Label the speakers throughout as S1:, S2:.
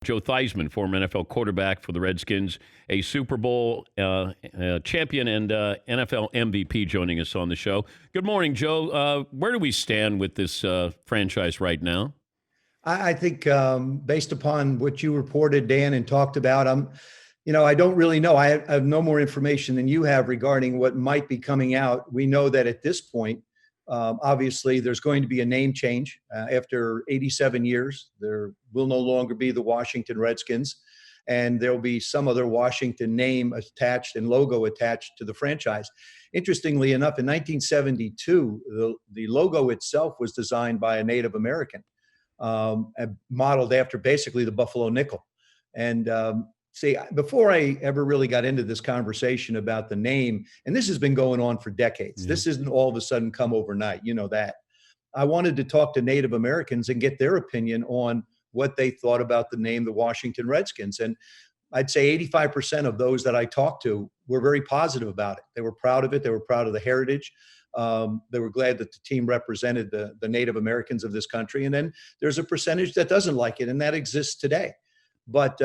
S1: Joe Theismann, former NFL quarterback for the Redskins, a Super Bowl champion and NFL MVP, joining us on the show. Good morning, Joe. Where do we stand with this franchise right now?
S2: I think based upon what you reported, Dan, and talked about, I don't really know. I have no more information than you have regarding what might be coming out. We know that at this point, obviously, there's going to be a name change after 87 years. There will no longer be the Washington Redskins, and there will be some other Washington name attached and logo attached to the franchise. Interestingly enough, in 1972, the logo itself was designed by a Native American, modeled after basically the Buffalo nickel. And see, before I ever really got into this conversation about the name, and this has been going on for decades. This isn't all of a sudden come overnight. You know that. I wanted to talk to Native Americans and get their opinion on what they thought about the name, the Washington Redskins. And I'd say 85% of those that I talked to were very positive about it. They were proud of it. They were proud of the heritage. They were glad that the team represented the Native Americans of this country. And then there's a percentage that doesn't like it, and that exists today. But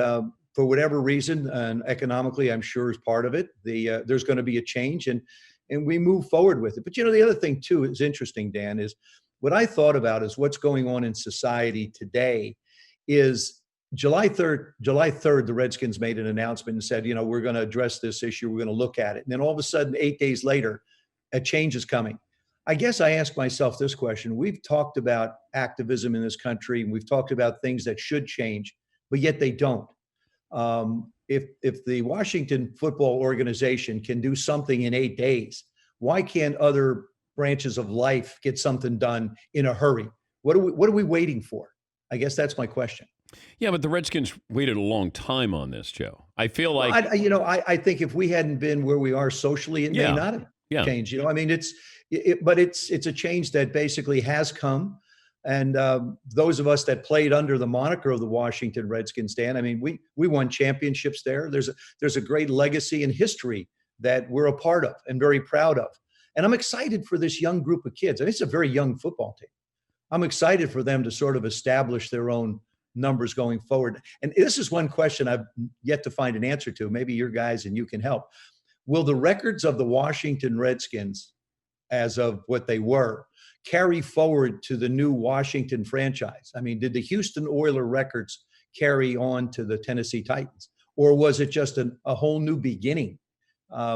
S2: for whatever reason, and economically, I'm sure is part of it, there's going to be a change, and we move forward with it. But, the other thing, too, is interesting, Dan, is what I thought about is what's going on in society today is July 3rd, the Redskins made an announcement and said, we're going to address this issue. We're going to look at it. And then all of a sudden, 8 days later, a change is coming. I guess I ask myself this question. We've talked about activism in this country, and we've talked about things that should change, but yet they don't. If the Washington football organization can do something in 8 days, why can't other branches of life get something done in a hurry? What are we waiting for? I guess that's my question.
S1: Yeah, but the Redskins waited a long time on this, Joe. I feel like
S2: I think if we hadn't been where we are socially, it may not have changed. I mean, but it's a change that basically has come. And those of us that played under the moniker of the Washington Redskins, Dan, I mean, we won championships there. There's a great legacy and history that we're a part of and very proud of. And I'm excited for this young group of kids. I mean, it's a very young football team. I'm excited for them to sort of establish their own numbers going forward. And this is one question I've yet to find an answer to. Maybe your guys and you can help. Will the records of the Washington Redskins, as of what they were, carry forward to the new Washington franchise? I mean, did the Houston Oilers records carry on to the Tennessee Titans? Or was it just a whole new beginning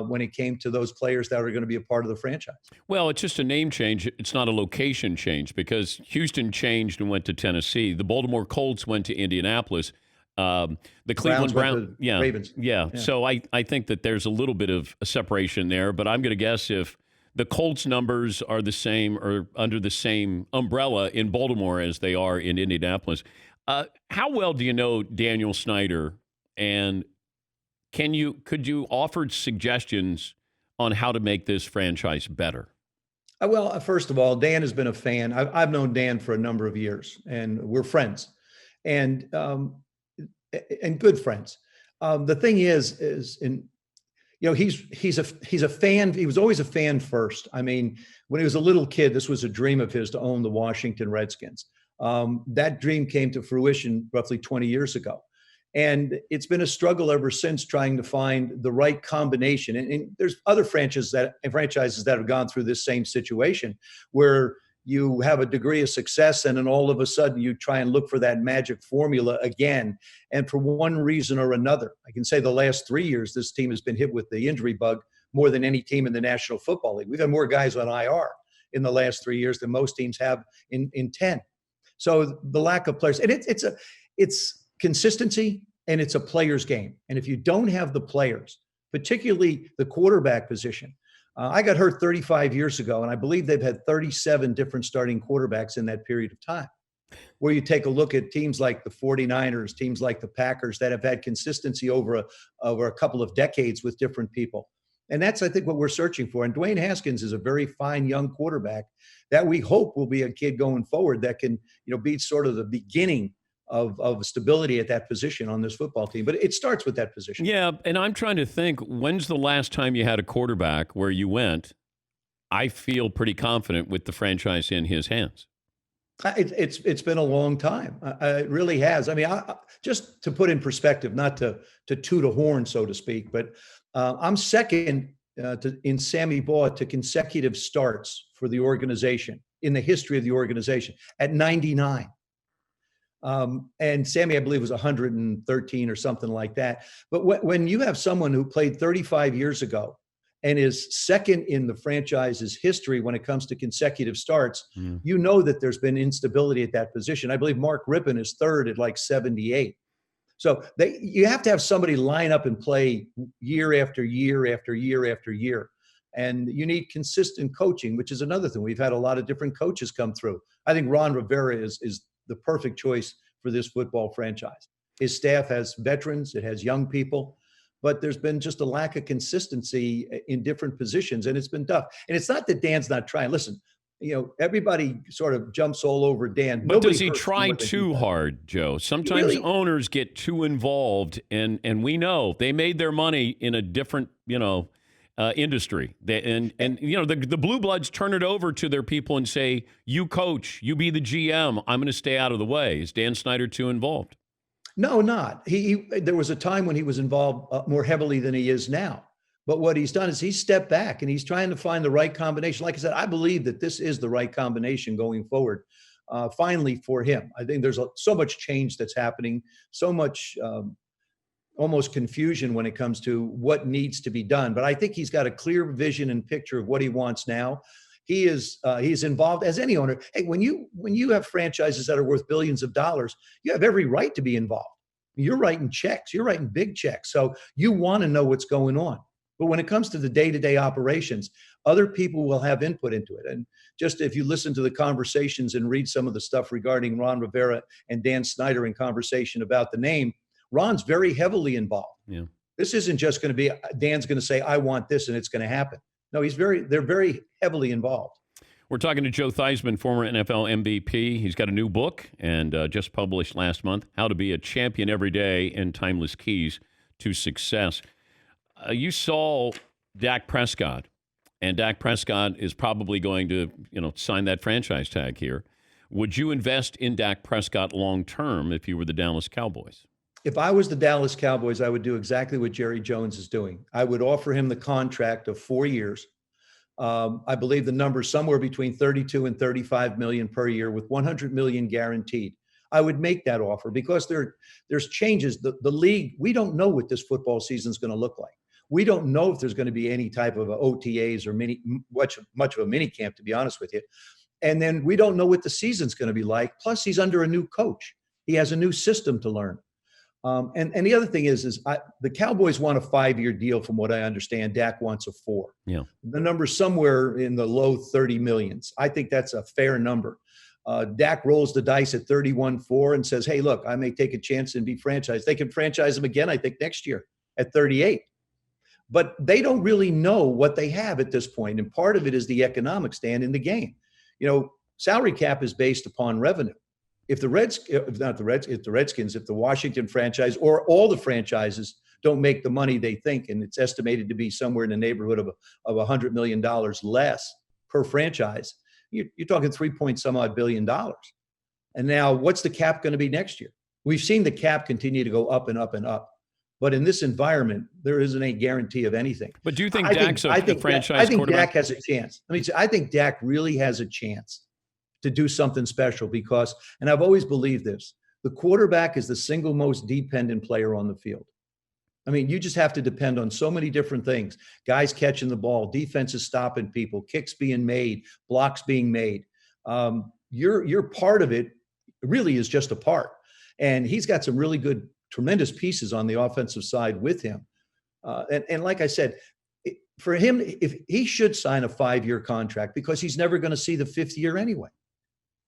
S2: when it came to those players that are going to be a part of the franchise?
S1: Well, it's just a name change. It's not a location change because Houston changed and went to Tennessee. The Baltimore Colts went to Indianapolis. The Cleveland Browns,
S2: Ravens.
S1: Yeah. So I think that there's a little bit of a separation there, but I'm going to guess if the Colts numbers are the same or under the same umbrella in Baltimore as they are in Indianapolis. How well do you know Daniel Snyder, and could you offer suggestions on how to make this franchise better?
S2: Well, first of all, Dan has been a fan. I've known Dan for a number of years, and we're friends, and good friends. The thing is he's a fan. He was always a fan first. I mean, when he was a little kid, this was a dream of his to own the Washington Redskins. That dream came to fruition roughly 20 years ago. And it's been a struggle ever since trying to find the right combination. And there's other franchises that have gone through this same situation where you have a degree of success and then all of a sudden you try and look for that magic formula again. And for one reason or another, I can say the last 3 years, this team has been hit with the injury bug more than any team in the National Football League. We've had more guys on IR in the last 3 years than most teams have in 10. So the lack of players, and it's consistency, and it's a player's game. And if you don't have the players, particularly the quarterback position, I got hurt 35 years ago, and I believe they've had 37 different starting quarterbacks in that period of time. Where you take a look at teams like the 49ers, teams like the Packers that have had consistency over a couple of decades with different people. And that's, I think, what we're searching for. And Dwayne Haskins is a very fine young quarterback that we hope will be a kid going forward that can, be sort of the beginning of stability at that position on this football team. But it starts with that position.
S1: Yeah, and I'm trying to think, when's the last time you had a quarterback where you went, I feel pretty confident with the franchise in his hands?
S2: It's been a long time. It really has. I mean, just to put in perspective, not to toot a horn, so to speak, but I'm second in Sammy Baugh to consecutive starts for the organization in the history of the organization at 99. And Sammy, I believe, was 113 or something like that. But when you have someone who played 35 years ago and is second in the franchise's history when it comes to consecutive starts, you know that there's been instability at that position. I believe Mark Rippon is third at like 78. So you have to have somebody line up and play year after year after year after year. And you need consistent coaching, which is another thing. We've had a lot of different coaches come through. I think Ron Rivera is the perfect choice for this football franchise. His staff has veterans, it has young people, but there's been just a lack of consistency in different positions, and it's been tough. And it's not that Dan's not trying. Listen, everybody sort of jumps all over Dan.
S1: But does he try too hard, Joe? Sometimes owners get too involved, and we know they made their money in a different, industry. The blue bloods turn it over to their people and say, "You coach, you be the GM. I'm going to stay out of the way." Is Dan Snyder too involved?
S2: No, not. There was a time when he was involved more heavily than he is now. But what he's done is he's stepped back and he's trying to find the right combination. Like I said, I believe that this is the right combination going forward. Finally, for him, I think there's so much change that's happening, so much almost confusion when it comes to what needs to be done. But I think he's got a clear vision and picture of what he wants now. He's involved as any owner. Hey, when you have franchises that are worth billions of dollars, you have every right to be involved. You're writing checks. You're writing big checks. So you want to know what's going on. But when it comes to the day-to-day operations, other people will have input into it. And just if you listen to the conversations and read some of the stuff regarding Ron Rivera and Dan Snyder in conversation about the name, Ron's very heavily involved.
S1: Yeah.
S2: This isn't just going to be Dan's going to say, "I want this," and it's going to happen. No, they're very heavily involved.
S1: We're talking to Joe Theismann, former NFL MVP. He's got a new book and just published last month, How to Be a Champion Every Day and Timeless Keys to Success. You saw Dak Prescott, and Dak Prescott is probably going to, sign that franchise tag here. Would you invest in Dak Prescott long term if you were the Dallas Cowboys?
S2: If I was the Dallas Cowboys, I would do exactly what Jerry Jones is doing. I would offer him the contract of 4 years. I believe the number is somewhere between 32 and 35 million per year, with 100 million guaranteed. I would make that offer because there's changes. The league, we don't know what this football season is going to look like. We don't know if there's going to be any type of OTAs or much of a mini camp, to be honest with you. And then we don't know what the season's going to be like. Plus, he's under a new coach. He has a new system to learn. And the other thing is the Cowboys want a 5-year deal, from what I understand. Dak wants a 4.
S1: Yeah.
S2: The number's somewhere in the low 30 millions. I think that's a fair number. Dak rolls the dice at 31-4 and says, "Hey, look, I may take a chance and be franchised." They can franchise him again, I think, next year at 38. But they don't really know what they have at this point. And part of it is the economic stand in the game. Salary cap is based upon revenue. If the Redskins, if the Washington franchise or all the franchises don't make the money they think, and it's estimated to be somewhere in the neighborhood of $100 million less per franchise, you're talking $3 billion. And now what's the cap going to be next year? We've seen the cap continue to go up and up and up. But in this environment, there isn't a guarantee of anything.
S1: But do you think Dak's a franchise quarterback?
S2: I think Dak has a chance. I think Dak really has a chance to do something special because, and I've always believed this, the quarterback is the single most dependent player on the field. You just have to depend on so many different things. Guys catching the ball, defenses stopping people, kicks being made, blocks being made. Your part of it really is just a part. And he's got some really good, tremendous pieces on the offensive side with him. And like I said, for him, if he should sign a 5-year contract because he's never going to see the 5th year anyway.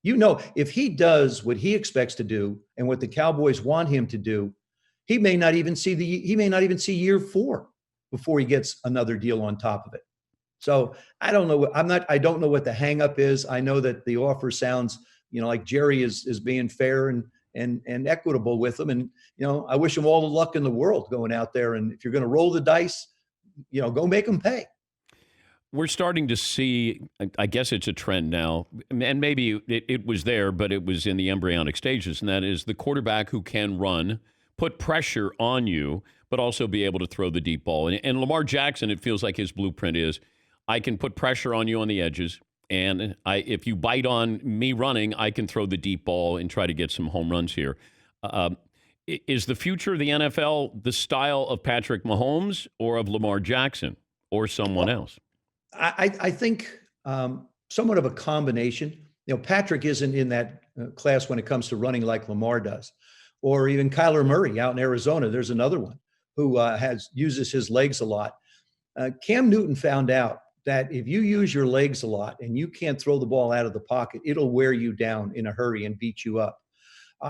S2: If he does what he expects to do and what the Cowboys want him to do, he may not even see year 4 before he gets another deal on top of it. So I don't know. I don't know what the hang up is. I know that the offer sounds, like Jerry is being fair and equitable with them. And, I wish him all the luck in the world going out there. And if you're going to roll the dice, go make them pay.
S1: we're starting to see, I guess it's a trend now, and maybe it was there, but it was in the embryonic stages, and that is the quarterback who can run, put pressure on you, but also be able to throw the deep ball. And Lamar Jackson, it feels like his blueprint is, I can put pressure on you on the edges, and if you bite on me running, I can throw the deep ball and try to get some home runs here. Is the future of the NFL the style of Patrick Mahomes or of Lamar Jackson or someone else?
S2: I think somewhat of a combination. Patrick isn't in that class when it comes to running like Lamar does, or even Kyler Murray out in Arizona. There's another one who uses his legs a lot. Cam Newton found out that if you use your legs a lot and you can't throw the ball out of the pocket, it'll wear you down in a hurry and beat you up.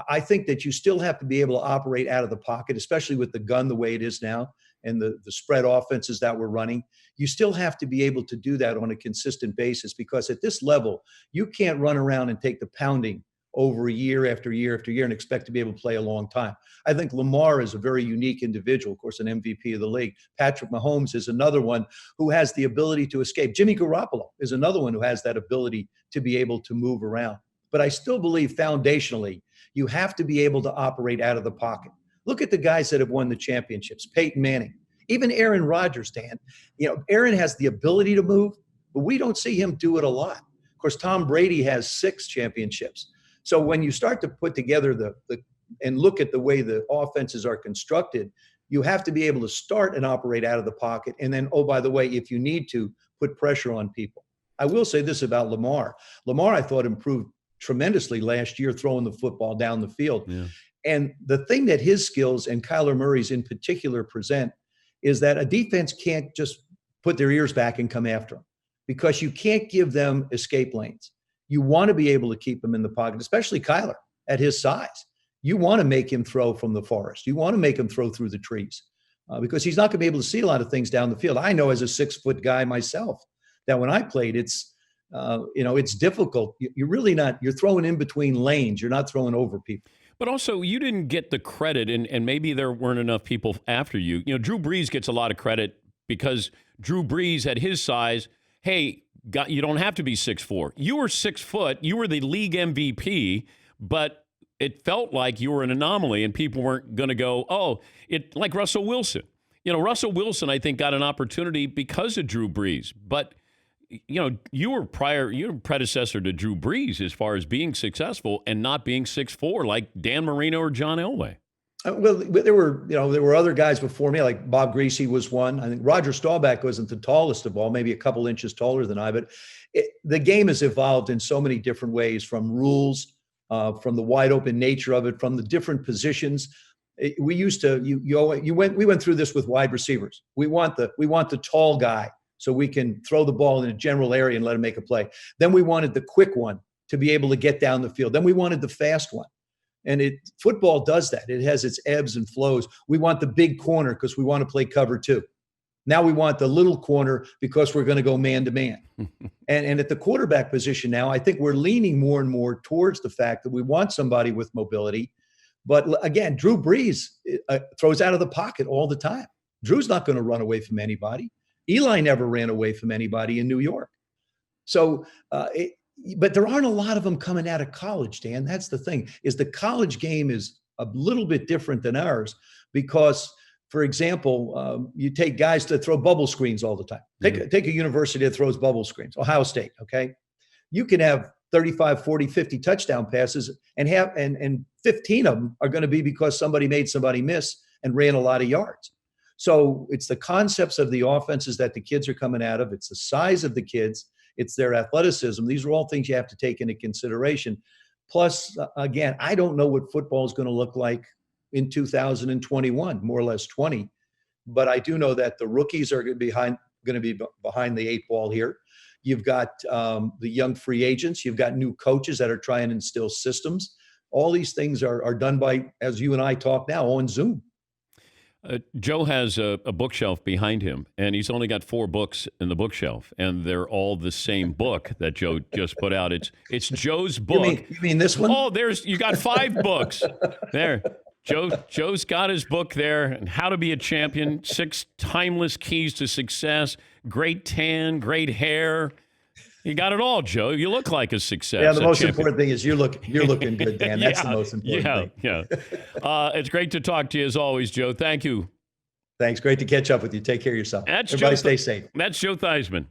S2: I think that you still have to be able to operate out of the pocket, especially with the gun the way it is now and the spread offenses that we're running. You still have to be able to do that on a consistent basis, because at this level, you can't run around and take the pounding over year after year after year and expect to be able to play a long time. I think Lamar is a very unique individual, of course, an MVP of the league. Patrick Mahomes is another one who has the ability to escape. Jimmy Garoppolo is another one who has that ability to be able to move around. But I still believe foundationally, you have to be able to operate out of the pocket. Look at the guys that have won the championships, Peyton Manning, even Aaron Rodgers, Dan. Aaron has the ability to move, but we don't see him do it a lot. Of course, Tom Brady has 6 championships. So when you start to put together and look at the way the offenses are constructed, you have to be able to start and operate out of the pocket. And then, oh, by the way, if you need to, put pressure on people. I will say this about Lamar. Lamar, I thought, improved tremendously last year throwing the football down the field.
S1: Yeah.
S2: And the thing that his skills and Kyler Murray's in particular present is that a defense can't just put their ears back and come after them, because you can't give them escape lanes. You want to be able to keep him in the pocket, especially Kyler at his size. You want to make him throw from the forest. You want to make him throw through the trees because he's not going to be able to see a lot of things down the field. I know as a 6-foot guy myself that when I played, it's difficult. You're really not, you're throwing in between lanes. You're not throwing over people.
S1: But also, you didn't get the credit, and maybe there weren't enough people after you. Drew Brees gets a lot of credit because Drew Brees at his size, hey, you don't have to be 6'4". You were 6 foot. You were the league MVP, but it felt like you were an anomaly, and people weren't going to go, like Russell Wilson. Russell Wilson, I think, got an opportunity because of Drew Brees. But, you were predecessor to Drew Brees as far as being successful and not being 6'4", like Dan Marino or John Elway.
S2: Well, there were other guys before me, like Bob Greasy was one. I think Roger Staubach wasn't the tallest of all, maybe a couple inches taller than I. But the game has evolved in so many different ways, from rules, from the wide open nature of it, from the different positions. We used to we went through this with wide receivers. We want the tall guy so we can throw the ball in a general area and let him make a play. Then we wanted the quick one to be able to get down the field. Then we wanted the fast one. And football does that. It has its ebbs and flows. We want the big corner because we want to play cover 2. Now we want the little corner because we're going to go man to man. And at the quarterback position now, I think we're leaning more and more towards the fact that we want somebody with mobility. But again, Drew Brees throws out of the pocket all the time. Drew's not going to run away from anybody. Eli never ran away from anybody in New York. So, but there aren't a lot of them coming out of college, Dan. That's the thing, is the college game is a little bit different than ours because, for example, you take guys that throw bubble screens all the time. Take a university that throws bubble screens, Ohio State, okay? You can have 35, 40, 50 touchdown passes and 15 of them are going to be because somebody made somebody miss and ran a lot of yards. So it's the concepts of the offenses that the kids are coming out of. It's the size of the kids. It's their athleticism. These are all things you have to take into consideration. Plus, again, I don't know what football is going to look like in 2021, more or less 20. But I do know that the rookies are going to be behind the 8 ball here. You've got the young free agents. You've got new coaches that are trying to instill systems. All these things are done by, as you and I talk now, on Zoom.
S1: Joe has a bookshelf behind him, and he's only got 4 books in the bookshelf, and they're all the same book that Joe just put out. It's Joe's book.
S2: You mean this one?
S1: Oh, you got 5 books there. Joe's got his book there, and How to Be a Champion, 6 Timeless Keys to Success, great tan, great hair. You got it all, Joe. You look like a success.
S2: Yeah, the most important thing is you're looking good, Dan. That's the most important thing.
S1: Yeah. It's great to talk to you as always, Joe. Thank you.
S2: Thanks. Great to catch up with you. Take care of yourself.
S1: That's
S2: Everybody stay safe.
S1: That's Joe Theismann.